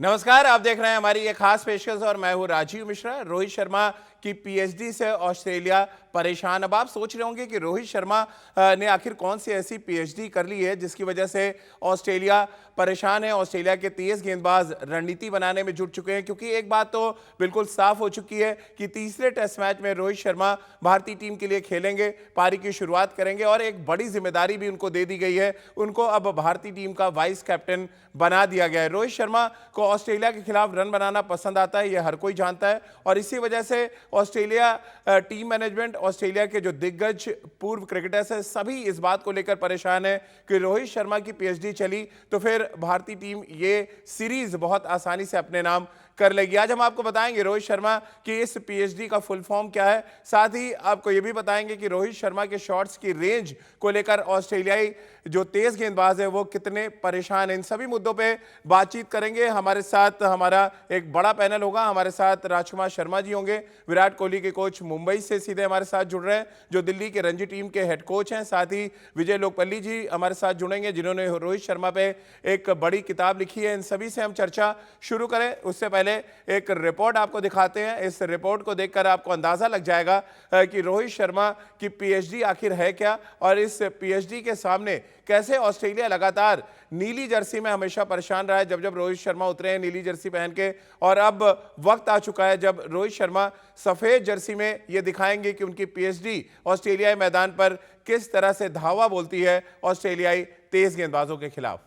नमस्कार, आप देख रहे हैं हमारी एक खास पेशकश और मैं हूं राजीव मिश्रा। रोहित शर्मा की पीएचडी से ऑस्ट्रेलिया परेशान। अब आप सोच रहे होंगे कि रोहित शर्मा ने आखिर कौन सी ऐसी पीएचडी कर ली है जिसकी वजह से ऑस्ट्रेलिया परेशान है। ऑस्ट्रेलिया के तेज गेंदबाज रणनीति बनाने में जुट चुके हैं, क्योंकि एक बात तो बिल्कुल साफ हो चुकी है कि तीसरे टेस्ट मैच में रोहित शर्मा भारतीय टीम के लिए खेलेंगे, पारी की शुरुआत करेंगे और एक बड़ी जिम्मेदारी भी उनको दे दी गई है। उनको अब भारतीय टीम का वाइस कैप्टन बना दिया गया है। रोहित शर्मा को ऑस्ट्रेलिया के खिलाफ रन बनाना पसंद आता है, यह हर कोई जानता है, और इसी वजह से ऑस्ट्रेलिया टीम मैनेजमेंट, ऑस्ट्रेलिया के जो दिग्गज पूर्व क्रिकेटर्स हैं, सभी इस बात को लेकर परेशान है कि रोहित शर्मा की पीएचडी चली तो फिर भारतीय टीम ये सीरीज बहुत आसानी से अपने नाम कर लेगी। आज हम आपको बताएंगे रोहित शर्मा की इस पीएचडी का फुल फॉर्म क्या है, साथ ही आपको यह भी बताएंगे कि रोहित शर्मा के शॉट्स की रेंज को लेकर ऑस्ट्रेलियाई जो तेज गेंदबाज है वो कितने परेशान हैं। इन सभी मुद्दों पे बातचीत करेंगे। हमारे साथ हमारा एक बड़ा पैनल होगा। हमारे साथ राजकुमार शर्मा जी होंगे, विराट कोहली के कोच, मुंबई से सीधे हमारे साथ जुड़ रहे हैं, जो दिल्ली के रणजी टीम के हेड कोच हैं। साथ ही विजय लोकपल्ली जी हमारे साथ जुड़ेंगे, जिन्होंने रोहित शर्मा पे एक बड़ी किताब लिखी है। इन सभी से हम चर्चा शुरू करें उससे पहले एक रिपोर्ट आपको दिखाते हैं। इस रिपोर्ट को देखकर आपको अंदाजा लग जाएगा कि रोहित शर्मा की पीएचडी आखिर है क्या, और इस पीएचडी के सामने कैसे ऑस्ट्रेलिया लगातार नीली जर्सी में हमेशा परेशान रहा है। जब जब रोहित शर्मा उतरे हैं नीली जर्सी पहन के, और अब वक्त आ चुका है जब रोहित शर्मा सफेद जर्सी में ये दिखाएंगे कि उनकी पीएचडी ऑस्ट्रेलियाई मैदान पर किस तरह से धावा बोलती है ऑस्ट्रेलियाई तेज गेंदबाजों के खिलाफ।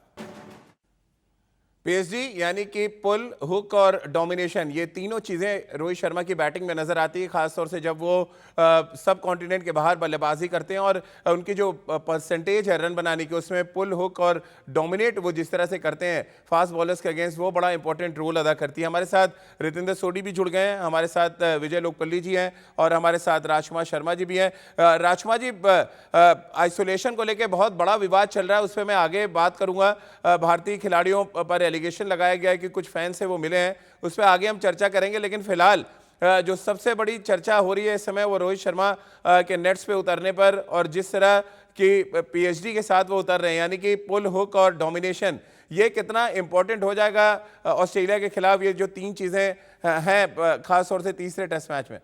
पीएचडी यानी कि पुल, हुक और डोमिनेशन, ये तीनों चीज़ें रोहित शर्मा की बैटिंग में नजर आती है, खासतौर से जब वो सब कॉन्टिनेंट के बाहर बल्लेबाजी करते हैं। और उनकी जो परसेंटेज है रन बनाने की, उसमें पुल, हुक और डोमिनेट वो जिस तरह से करते हैं फास्ट बॉलर्स के अगेंस्ट, वो बड़ा इंपॉर्टेंट रोल अदा करती है। हमारे साथ रितेंद्र सोडी भी जुड़ गए हैं, हमारे साथ विजय लोकपल्ली जी हैं और हमारे साथ राजकुमार शर्मा जी भी हैं। राजकुमार जी, आइसोलेशन को लेकर बहुत बड़ा विवाद चल रहा है, उस पर मैं आगे बात करूंगा। भारतीय खिलाड़ियों पर एलिगेशन लगाया गया है कि कुछ फैंस से वो मिले हैं, उस पर आगे हम चर्चा करेंगे। लेकिन फिलहाल जो सबसे बड़ी चर्चा हो रही है इस समय वो रोहित शर्मा के नेट्स पे उतरने पर, और जिस तरह की पीएचडी के साथ वो उतर रहे हैं, यानी कि पुल, हुक और डोमिनेशन, ये कितना इंपॉर्टेंट हो जाएगा ऑस्ट्रेलिया के खिलाफ, ये जो तीन चीजें हैं खासतौर से तीसरे टेस्ट मैच में।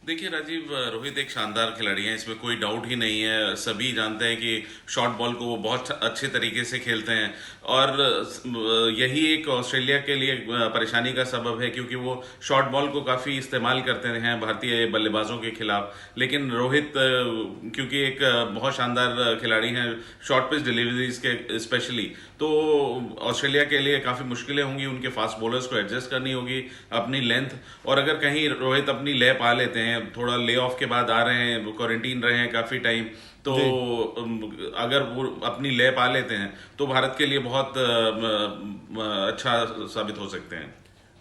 देखिए राजीव, रोहित एक शानदार खिलाड़ी हैं, इसमें कोई डाउट ही नहीं है। सभी जानते हैं कि शॉर्ट बॉल को वो बहुत अच्छे तरीके से खेलते हैं, और यही एक ऑस्ट्रेलिया के लिए परेशानी का सबब है, क्योंकि वो शॉर्ट बॉल को काफ़ी इस्तेमाल करते हैं भारतीय बल्लेबाजों के खिलाफ। लेकिन रोहित क्योंकि एक बहुत शानदार खिलाड़ी हैं शॉर्ट पिच डिलीवरीज के स्पेशली, तो ऑस्ट्रेलिया के लिए काफ़ी मुश्किलें होंगी। उनके फास्ट बॉलर्स को एडजस्ट करनी होगी अपनी लेंथ, और अगर कहीं रोहित अपनी ले पा लेते हैं, थोड़ा ले ऑफ के बाद आ रहे हैं, क्वारंटीन रहे हैं काफ़ी टाइम, तो अगर वो अपनी ले पा लेते हैं तो भारत के लिए बहुत अच्छा साबित हो सकते हैं।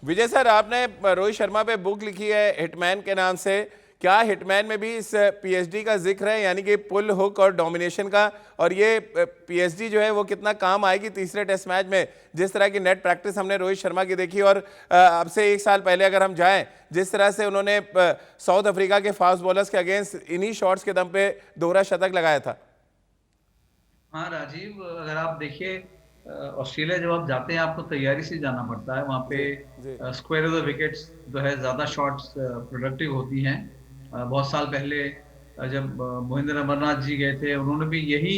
विजय सर, आपने रोहित शर्मा पे बुक लिखी है हिटमैन के नाम से, क्या हिटमैन में भी इस पीएचडी का जिक्र है, यानी कि पुल, हुक और डोमिनेशन का? और ये पीएचडी जो है वो कितना काम आएगी तीसरे टेस्ट मैच में? जिस तरह की नेट प्रैक्टिस हमने रोहित शर्मा की देखी, और अब से एक साल पहले अगर हम जाएं, जिस तरह से उन्होंने साउथ अफ्रीका के फास्ट बॉलर्स के अगेंस्ट इन्हीं शॉट्स के दम पे दोहरा शतक लगाया था। हाँ राजीव, अगर आप देखिए ऑस्ट्रेलिया जब आप जाते हैं आपको तैयारी से जाना पड़ता है। वहाँ पे स्क्वायर ऑफ द विकेट्स जो है ज्यादा शॉट्स प्रोडक्टिव होती हैं। बहुत साल पहले जब मोहिंद्र अमरनाथ जी गए थे, उन्होंने भी यही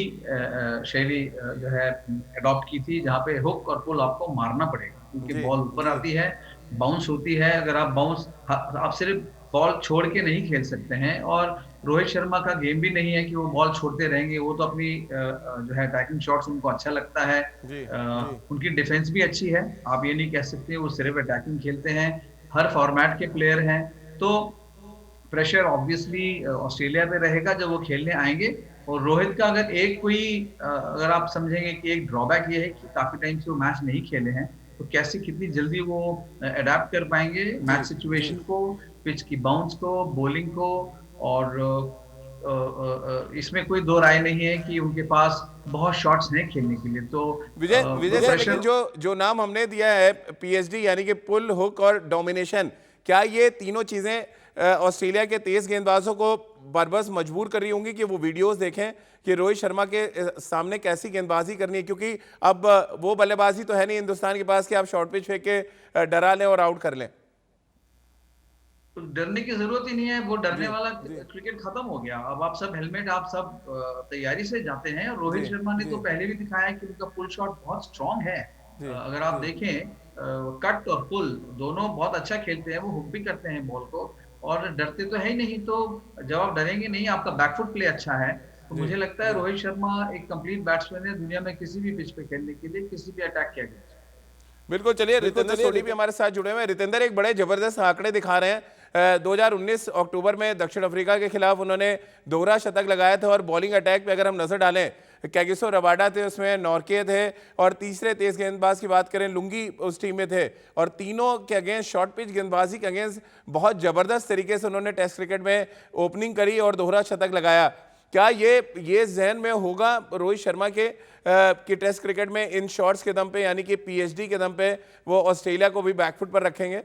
शैली जो है अडॉप्ट की थी, जहाँ पे हुक और पुल आपको मारना पड़ेगा, क्योंकि बॉल ऊपर आती है, बाउंस होती है। अगर आप सिर्फ बॉल छोड़ के नहीं खेल सकते हैं, और रोहित शर्मा का गेम भी नहीं है कि वो बॉल छोड़ते रहेंगे। वो तो अपनी जो है अटैकिंग शॉट्स उनको अच्छा लगता है। उनकी डिफेंस भी अच्छी है, आप ये नहीं कह सकते वो सिर्फ अटैकिंग खेलते हैं। हर फॉर्मेट के प्लेयर हैं, तो प्रेशर ऑब्वियसली ऑस्ट्रेलिया पे रहेगा जब वो खेलने आएंगे। और रोहित का अगर आप समझेंगे कि एक ड्रॉबैक ये है कि काफी टाइम से वो मैच नहीं खेले हैं, तो कैसे कितनी जल्दी वो अडेप्ट कर पाएंगे मैच सिचुएशन को, पिच की बाउंस को, बॉलिंग को। और इसमें कोई दो राय नहीं है कि उनके पास बहुत शॉट्स हैं खेलने के लिए। तो विजय सर, जो नाम हमने दिया है पीएचडी, यानी कि पुल, हुक और डोमिनेशन, क्या ये तीनों चीजें ऑस्ट्रेलिया के तेज गेंदबाजों को बरबस मजबूर कर रही होंगी कि वो वीडियोस देखें कि रोहित शर्मा के सामने कैसी गेंदबाजी करनी है, क्योंकि अब वो बल्लेबाजी तो है नहीं हिंदुस्तान के पास कि आप शॉर्ट पिच फेंक के डरा लें और आउट कर लें। तो डरने की जरूरत ही नहीं है, वो डरने वाला क्रिकेट खत्म हो गया। अब आप सब हेलमेट, आप सब तैयारी से जाते हैं। रोहित शर्मा ने तो पहले भी दिखाया है कि उनका पुल शॉट बहुत स्ट्रांग है। अगर आप देखें कट और पुल दोनों बहुत अच्छा खेलते हैं, वो हुक भी करते हैं बॉल को, और डरते तो है ही नहीं। तो जब आप डरेंगे नहीं, आपका बैकफुट प्ले अच्छा है, तो मुझे लगता है रोहित शर्मा एक कंप्लीट बैट्समैन है दुनिया में किसी भी पिच पे खेलने के लिए, किसी भी अटैक के अगेंस्ट। बिल्कुल। चलिए, रितेंद्र सोढी भी हमारे साथ जुड़े हुए हैं। रितेंद्र, एक बड़े जबरदस्त आंकड़े दिखा रहे हैं। 2019 अक्टूबर में दक्षिण अफ्रीका के खिलाफ उन्होंने दोहरा शतक लगाया था, और बॉलिंग अटैक पे अगर हम नजर डालें, कैगिसो रबाडा थे उसमें, नॉर्के थे, और तीसरे तेज गेंदबाज की बात करें लुंगी उस टीम में थे, और तीनों के अगेंस्ट शॉर्ट पिच गेंदबाजी के अगेंस्ट बहुत जबरदस्त तरीके से उन्होंने टेस्ट क्रिकेट में ओपनिंग करी और दोहरा शतक लगाया। क्या ये जहन में होगा रोहित शर्मा के कि टेस्ट क्रिकेट में इन शॉट्स के दम पे, यानी कि पीएचडी के दम पे, वो ऑस्ट्रेलिया को भी बैकफुट पर रखेंगे?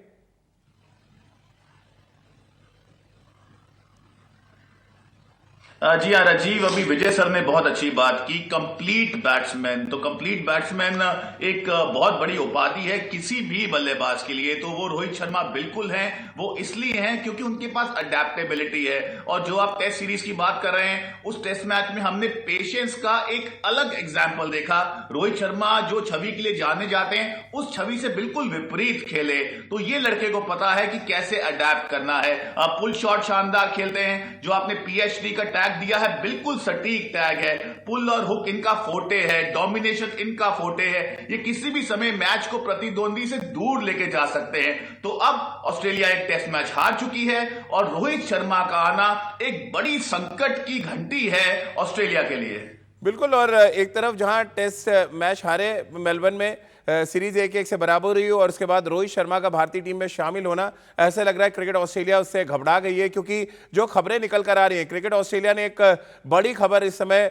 जी हाँ राजीव, अभी विजय सर ने बहुत अच्छी बात की। कंप्लीट बैट्समैन, तो कंप्लीट बैट्समैन एक बहुत बड़ी उपाधि है किसी भी बल्लेबाज के लिए, तो वो रोहित शर्मा बिल्कुल हैं। वो इसलिए हैं क्योंकि उनके पास अडेप्टेबिलिटी है। और जो आप टेस्ट सीरीज की बात कर रहे हैं, उस टेस्ट मैच में हमने पेशेंस का एक अलग एग्जाम्पल देखा। रोहित शर्मा जो छवि के लिए जाने जाते हैं, उस छवि से बिल्कुल विपरीत खेले। तो ये लड़के को पता है कि कैसे अडेप्ट करना है। पुल शॉट शानदार खेलते हैं। जो आपने पीएचडी का टैग दिया है, बिल्कुल सटीक टैग है। पुल और हुक इनका फोटे है, डोमिनेशन इनका फोटे है। ये किसी भी समय मैच को प्रतिद्वंदी से दूर लेके जा सकते हैं। तो अब ऑस्ट्रेलिया एक टेस्ट मैच हार चुकी है, और रोहित शर्मा का आना एक बड़ी संकट की घंटी है ऑस्ट्रेलिया के लिए। बिल्कुल। और एक तरफ जहां टेस्ट मैच हारे मेलबर्न में, सीरीज 1-1 से बराबर हुई, और उसके बाद रोहित शर्मा का भारतीय टीम में शामिल होना, ऐसा लग रहा है क्रिकेट ऑस्ट्रेलिया उससे घबरा गई है। क्योंकि जो खबरें निकल कर आ रही हैं, क्रिकेट ऑस्ट्रेलिया ने एक बड़ी खबर इस समय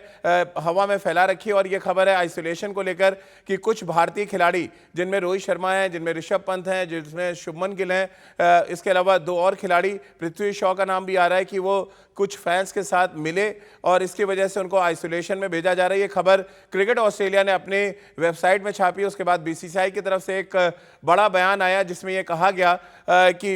हवा में फैला रखी है, और ये खबर है आइसोलेशन को लेकर कि कुछ भारतीय खिलाड़ी, जिनमें रोहित शर्मा हैं, जिनमें ऋषभ पंत हैं, जिसमें शुभमन गिल हैं, इसके अलावा 2 और खिलाड़ी, पृथ्वी शॉ का नाम भी आ रहा है कि वो कुछ फैंस के साथ मिले और इसकी वजह से उनको आइसोलेशन में भेजा जा रहा है। ये खबर क्रिकेट ऑस्ट्रेलिया ने अपने वेबसाइट में छापी। उसके बाद बीसीसीआई की तरफ से एक बड़ा बयान आया जिसमें ये कहा गया कि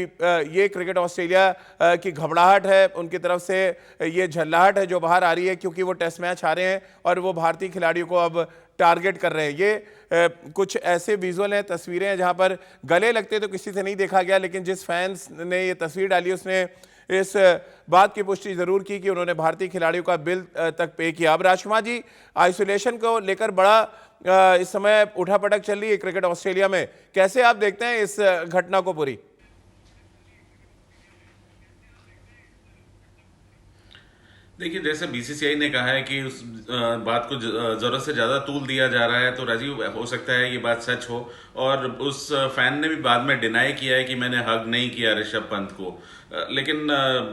ये क्रिकेट ऑस्ट्रेलिया की घबराहट है, उनकी तरफ से ये झल्लाहट है जो बाहर आ रही है, क्योंकि वो टेस्ट मैच हारे हैं और वो भारतीय खिलाड़ियों को अब टारगेट कर रहे हैं। ये कुछ ऐसे विजुअल हैं, तस्वीरें हैं, जहां पर गले लगते तो किसी से नहीं देखा गया, लेकिन जिस फैंस ने ये तस्वीर डाली उसने इस बात की पुष्टि जरूर की कि उन्होंने भारतीय खिलाड़ियों का बिल तक पे किया। अब राजकुमार जी, आइसोलेशन को लेकर बड़ा इस समय उठापटक चल रही है क्रिकेट ऑस्ट्रेलिया में, कैसे आप देखते हैं इस घटना को पूरी? देखिए, जैसे बीसीसीआई ने कहा है कि उस बात को जरूरत से ज्यादा तूल दिया जा रहा है, तो राजीव हो सकता है ये बात सच हो। और उस फैन ने भी बाद में डिनाई किया है कि मैंने हग नहीं किया ऋषभ पंत को। लेकिन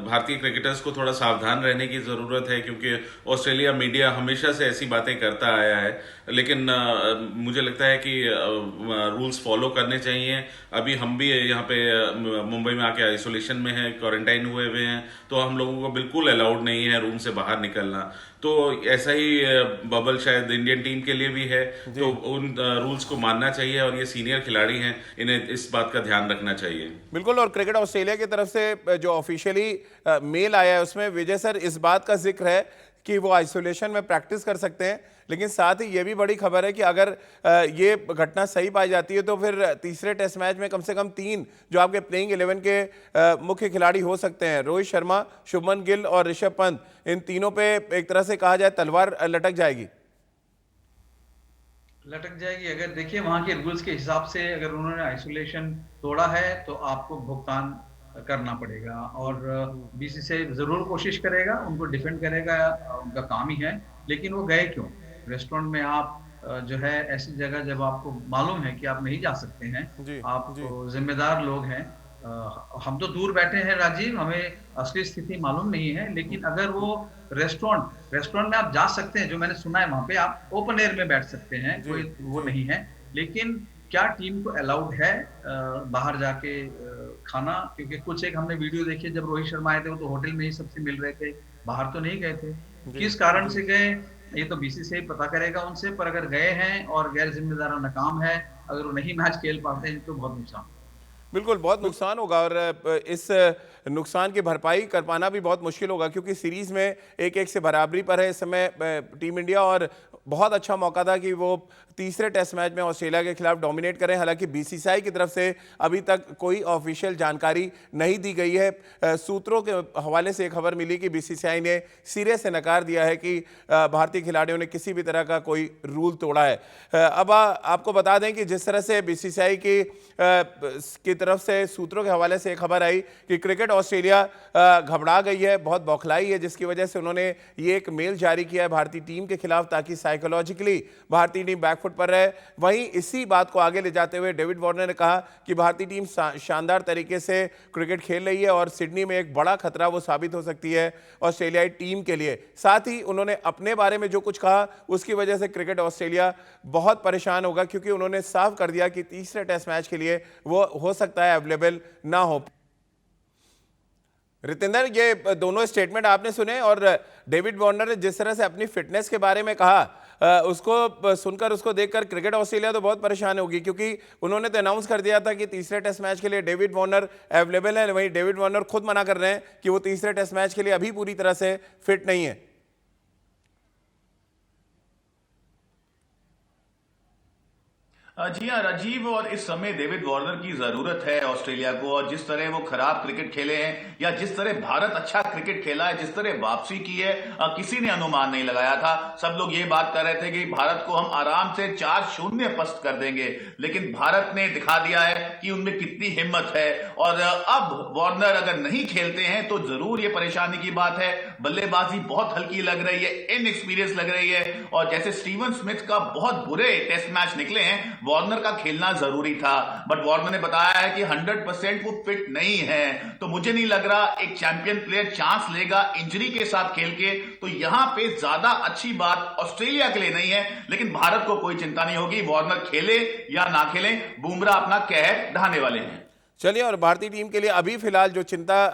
भारतीय क्रिकेटर्स को थोड़ा सावधान रहने की जरूरत है, क्योंकि ऑस्ट्रेलिया मीडिया हमेशा से ऐसी बातें करता आया है। लेकिन मुझे लगता है कि रूल्स फॉलो करने चाहिए। अभी हम भी यहाँ पे मुंबई में आके आइसोलेशन में हैं, क्वारंटाइन हुए हैं, तो हम लोगों को बिल्कुल अलाउड नहीं है रूम से बाहर निकलना। तो ऐसा ही बबल शायद इंडियन टीम के लिए भी है, तो उन रूल्स को मानना चाहिए, और ये सीनियर खिलाड़ी हैं, इन्हें इस बात का ध्यान रखना चाहिए। बिल्कुल। और क्रिकेट ऑस्ट्रेलिया की तरफ से जो ऑफिशियली मेल आया है उसमें विजय सर इस बात का जिक्र है कि वो आइसोलेशन में प्रैक्टिस कर सकते हैं, लेकिन साथ ही ये भी बड़ी खबर है कि अगर ये घटना सही पाई जाती है तो फिर तीसरे टेस्ट मैच में कम से कम 3 जो आपके प्लेइंग 11 के मुख्य खिलाड़ी हो सकते हैं, रोहित शर्मा, शुभमन गिल और ऋषभ पंत, इन तीनों पे एक तरह से कहा जाए तलवार लटक जाएगी। अगर देखिए वहां के रूल्स के हिसाब से अगर उन्होंने आइसोलेशन तोड़ा है तो आपको भुगतान करना पड़ेगा, और बीसीसीआई जरूर कोशिश करेगा, उनको डिफेंड करेगा, उनका काम ही है। लेकिन वो गए क्यों? रेस्टोरेंट में आप जो है ऐसी जगह जब आपको मालूम है कि आप नहीं जा सकते हैं, आप जिम्मेदार लोग हैं। हम तो दूर बैठे हैं राजीव, हमें असली स्थिति मालूम नहीं है, लेकिन अगर वो रेस्टोरेंट में आप जा सकते हैं, जो मैंने सुना है वहां पे आप ओपन एयर में बैठ सकते हैं, कोई वो नहीं है। लेकिन क्या टीम को अलाउड है बाहर जाके खाना, क्योंकि कुछ एक हमने वीडियो देखी जब रोहित शर्मा आए थे वो तो होटल में ही सबसे मिल रहे थे, बाहर तो नहीं गए थे। किस कारण से गए ये तो बीसीसीआई पता करेगा उनसे, पर अगर गए हैं और गैर जिम्मेदाराना काम है, अगर वो नहीं मैच खेल पाते हैं तो बहुत नुकसान। बिल्कुल बहुत नुकसान होगा और इस नुकसान की भरपाई कर पाना भी बहुत मुश्किल होगा, क्योंकि सीरीज में 1-1 से बराबरी पर है इस समय टीम इंडिया, और बहुत अच्छा मौका था कि वो तीसरे टेस्ट मैच में ऑस्ट्रेलिया के खिलाफ डोमिनेट करें। हालांकि बीसीसीआई की तरफ से अभी तक कोई ऑफिशियल जानकारी नहीं दी गई है। सूत्रों के हवाले से खबर मिली कि बीसीसीआई ने सिरे से नकार दिया है कि भारतीय खिलाड़ियों ने किसी भी तरह का कोई रूल तोड़ा है। अब आपको बता दें कि जिस तरह से बीसीसीआई की तरफ से सूत्रों के हवाले से खबर आई कि क्रिकेट ऑस्ट्रेलिया घबरा गई है, बहुत बौखलाई है, जिसकी वजह से उन्होंने ये एक मेल जारी किया है भारतीय टीम के खिलाफ ताकि साइकोलॉजिकली भारतीय टीम बैकफुट पर रहे। वहीं इसी बात को आगे ले जाते हुए डेविड वार्नर ने कहा कि भारतीय टीम शानदार तरीके से क्रिकेट खेल रही है और सिडनी में एक बड़ा खतरा वो साबित हो सकती है ऑस्ट्रेलियाई टीम के लिए। साथ ही उन्होंने अपने बारे में जो कुछ कहा उसकी वजह से क्रिकेट ऑस्ट्रेलिया बहुत परेशान होगा, क्योंकि उन्होंने साफ कर दिया कि तीसरे टेस्ट मैच के लिए वो हो सकता है अवेलेबल ना हो। रितेंद्र, ये दोनों स्टेटमेंट आपने सुने और डेविड वार्नर ने जिस तरह से अपनी फिटनेस के बारे में कहा, उसको सुनकर, उसको देखकर क्रिकेट ऑस्ट्रेलिया तो बहुत परेशान होगी, क्योंकि उन्होंने तो अनाउंस कर दिया था कि तीसरे टेस्ट मैच के लिए डेविड वार्नर अवेलेबल है। वहीं डेविड वार्नर खुद मना कर रहे हैं कि वो तीसरे टेस्ट मैच के लिए अभी पूरी तरह से फिट नहीं है। जी हाँ राजीव, और इस समय डेविड वार्नर की जरूरत है ऑस्ट्रेलिया को, और जिस तरह वो खराब क्रिकेट खेले हैं या जिस तरह भारत अच्छा क्रिकेट खेला है, जिस तरह वापसी की है, किसी ने अनुमान नहीं लगाया था। सब लोग ये बात कर रहे थे कि भारत को हम आराम से 4-0 पस्त कर देंगे, लेकिन भारत ने दिखा दिया है कि उनमें कितनी हिम्मत है। और अब वार्नर अगर नहीं खेलते हैं तो जरूर ये परेशानी की बात है। बल्लेबाजी बहुत हल्की लग रही है, इनएक्सपीरियंस लग रही है, और जैसे स्टीवन स्मिथ का बहुत बुरे टेस्ट मैच निकले हैं, वार्नर का खेलना जरूरी था। बट वार्नर ने बताया है कि 100% वो फिट नहीं है, तो मुझे नहीं लग रहा एक चैंपियन प्लेयर चांस लेगा इंजरी के साथ खेल के। तो यहां पे ज्यादा अच्छी बात ऑस्ट्रेलिया के लिए नहीं है, लेकिन भारत को कोई चिंता नहीं होगी, वार्नर खेले या ना खेले, बुमराह अपना कहर ढाने वाले हैं। चलिए, और भारतीय टीम के लिए अभी फिलहाल जो चिंता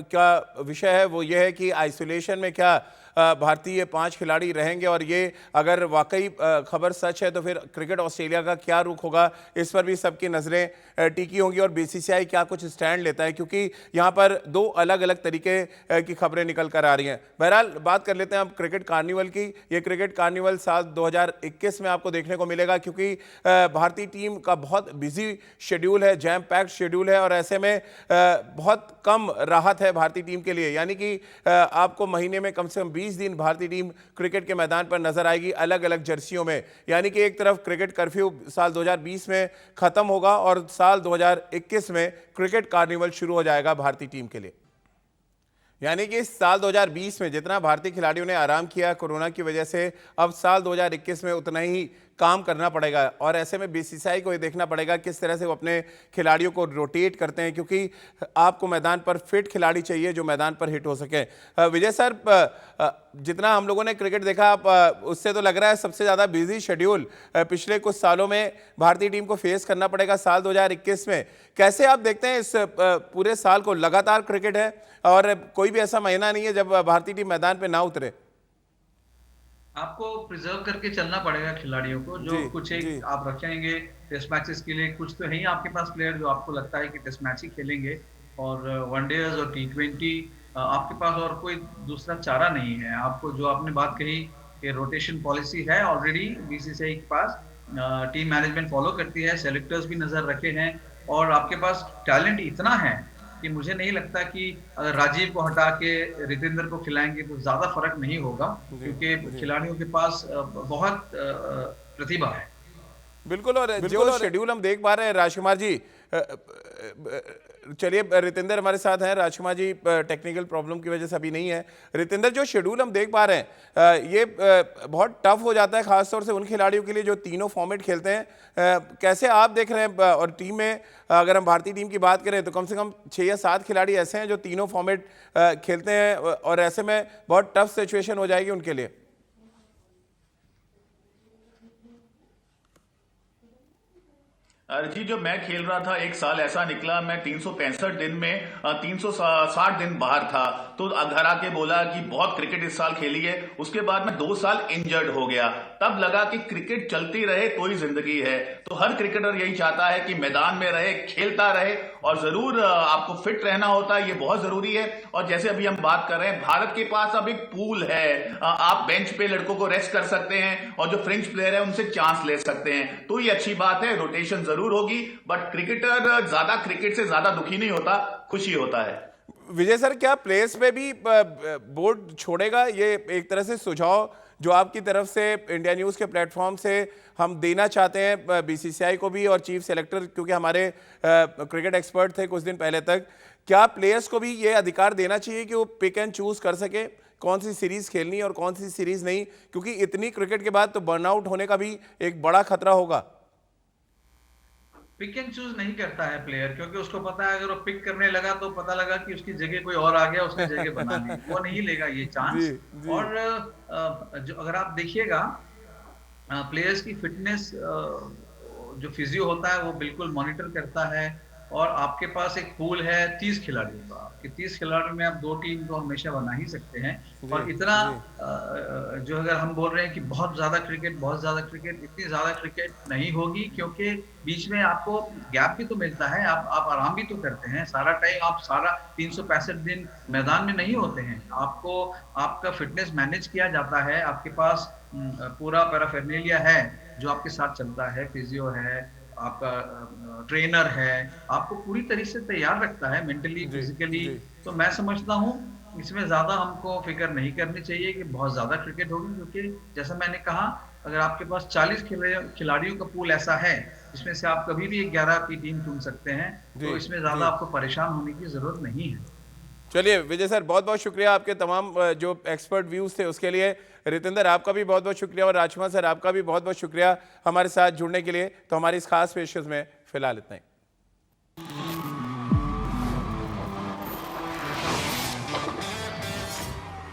का विषय है वो ये है कि आइसोलेशन में क्या भारतीय 5 खिलाड़ी रहेंगे, और ये अगर वाकई खबर सच है तो फिर क्रिकेट ऑस्ट्रेलिया का क्या रुख होगा, इस पर भी सबकी नज़रें टिकी होंगी, और बीसीसीआई क्या कुछ स्टैंड लेता है, क्योंकि यहाँ पर 2 अलग अलग तरीके की खबरें निकल कर आ रही हैं। बहरहाल बात कर लेते हैं अब क्रिकेट कार्निवल की। ये क्रिकेट कार्निवल साल 2021 में आपको देखने को मिलेगा, क्योंकि भारतीय टीम का बहुत बिजी शेड्यूल है, जैम पैक्ड शेड्यूल है, और ऐसे में बहुत कम राहत है भारतीय टीम के लिए। यानी कि आपको महीने में कम से कम 20 दिन भारतीय टीम क्रिकेट के मैदान पर नजर आएगी अलग अलग जर्सियों में। यानी कि एक तरफ क्रिकेट कर्फ्यू साल 2020 में खत्म होगा और साल 2021 में क्रिकेट कार्निवल शुरू हो जाएगा भारतीय टीम के लिए। यानी कि साल 2020 में जितना भारतीय खिलाड़ियों ने आराम किया कोरोना की वजह से, अब साल 2021 में उतना ही काम करना पड़ेगा, और ऐसे में बीसीसीआई को ये देखना पड़ेगा किस तरह से वो अपने खिलाड़ियों को रोटेट करते हैं, क्योंकि आपको मैदान पर फिट खिलाड़ी चाहिए जो मैदान पर हिट हो सके। विजय सर, जितना हम लोगों ने क्रिकेट देखा, उससे तो लग रहा है सबसे ज़्यादा बिजी शेड्यूल पिछले कुछ सालों में भारतीय टीम को फेस करना पड़ेगा साल 2021 में। कैसे आप देखते हैं इस पूरे साल को? लगातार क्रिकेट है और कोई भी ऐसा महीना नहीं है जब भारतीय टीम मैदान पर ना उतरे। आपको प्रिजर्व करके चलना पड़ेगा खिलाड़ियों को, जो कुछ एक आप रखेंगे टेस्ट मैचेस के लिए, कुछ तो है ही आपके पास प्लेयर जो आपको लगता है कि टेस्ट मैच ही खेलेंगे, और वनडेज और T20 आपके पास और कोई दूसरा चारा नहीं है। आपको जो आपने बात कही कि रोटेशन पॉलिसी है ऑलरेडी बीसीसीआई के पास, टीम मैनेजमेंट फॉलो करती है, सेलेक्टर्स भी नजर रखे हैं, और आपके पास टैलेंट इतना है कि मुझे नहीं लगता कि अगर राजीव को हटा के रितेंद्र को खिलाएंगे तो ज्यादा फर्क नहीं होगा, क्योंकि खिलाड़ियों के पास बहुत प्रतिभा है। बिल्कुल, और जो शेड्यूल हम देख पा रहे हैं राजकुमार जी, चलिए रितेंद्र हमारे साथ हैं, राजकुमार जी टेक्निकल प्रॉब्लम की वजह से अभी नहीं है। रितेंद्र, जो शेड्यूल हम देख पा रहे हैं ये बहुत टफ हो जाता है, खासतौर से उन खिलाड़ियों के लिए जो तीनों फॉर्मेट खेलते हैं। कैसे आप देख रहे हैं? और टीम में अगर हम भारतीय टीम की बात करें तो कम से कम 6 या 7 खिलाड़ी ऐसे हैं जो तीनों फॉर्मेट खेलते हैं, और ऐसे में बहुत टफ सिचुएशन हो जाएगी उनके लिए। अरे जी, जब मैं खेल रहा था एक साल ऐसा निकला, मैं 365 दिन में 360 दिन बाहर था। तो घर आके बोला कि बहुत क्रिकेट इस साल खेली है। उसके बाद मैं 2 साल इंजर्ड हो गया। तब लगा कि क्रिकेट चलती रहे तो ही जिंदगी है। तो हर क्रिकेटर यही चाहता है कि मैदान में रहे, खेलता रहे, और जरूर आपको फिट रहना होता है, ये बहुत जरूरी है। और जैसे अभी हम बात कर रहे हैं, भारत के पास अब एक पूल है, आप बेंच पे लड़कों को रेस्ट कर सकते हैं और जो फ्रेंच प्लेयर है उनसे चांस ले सकते हैं। तो ये अच्छी बात है, रोटेशन जरूर होगी। बट क्रिकेटर ज्यादा क्रिकेट से ज्यादा दुखी नहीं होता, खुशी होता है। विजय सर, क्या प्लेयर्स पे भी बोर्ड छोड़ेगा? ये एक तरह से सुझाव जो आपकी तरफ से इंडिया न्यूज़ के प्लेटफॉर्म से हम देना चाहते हैं बीसीसीआई को भी और चीफ सेलेक्टर, क्योंकि हमारे क्रिकेट एक्सपर्ट थे कुछ दिन पहले तक। क्या प्लेयर्स को भी ये अधिकार देना चाहिए कि वो पिक एंड चूज कर सके कौन सी सीरीज खेलनी और कौन सी सीरीज नहीं? क्योंकि इतनी क्रिकेट के बाद तो बर्नआउट होने का भी एक बड़ा खतरा होगा। पिक एंड चूज नहीं करता है प्लेयर, क्योंकि उसको पता है अगर वो पिक करने लगा तो पता लगा कि उसकी जगह कोई और आ गया, उसने जगह बना ली, वो नहीं लेगा ये चांस। जी। और जो अगर आप देखिएगा प्लेयर्स की फिटनेस, जो फिजियो होता है वो बिल्कुल मॉनिटर करता है। और आपके पास एक पूल है 30 खिलाड़ियों का, कि 30 खिलाड़ियों में आप 2 टीम तो हमेशा बना ही सकते हैं। और इतना जो अगर हम बोल रहे हैं कि बहुत ज्यादा क्रिकेट, इतनी ज्यादा क्रिकेट नहीं होगी, क्योंकि बीच में आपको गैप भी तो मिलता है, आप आराम भी तो करते हैं। सारा टाइम आप सारा 365 दिन मैदान में नहीं होते हैं। आपको आपका फिटनेस मैनेज किया जाता है, आपके पास पूरा पैराफर्नेलिया है जो आपके साथ चलता है, फिजियो है, आपका ट्रेनर है, आपको पूरी तरह से तैयार रखता है मेंटली, फिजिकली। तो मैं समझता हूँ इसमें ज्यादा हमको फिक्र नहीं करनी चाहिए कि बहुत ज्यादा क्रिकेट होगी, क्योंकि जैसा मैंने कहा अगर आपके पास 40 खिलाड़ियों का पूल ऐसा है जिसमें से आप कभी भी 11 की टीम चुन सकते हैं, तो इसमें ज्यादा आपको परेशान होने की जरूरत नहीं है। चलिए विजय सर, बहुत बहुत शुक्रिया आपके तमाम जो एक्सपर्ट व्यूज थे उसके लिए। रितेंद्र, आपका भी बहुत बहुत शुक्रिया, और राजकुमार सर आपका भी बहुत बहुत शुक्रिया हमारे साथ जुड़ने के लिए। तो हमारी इस खास पेशकश में फिलहाल इतना ही।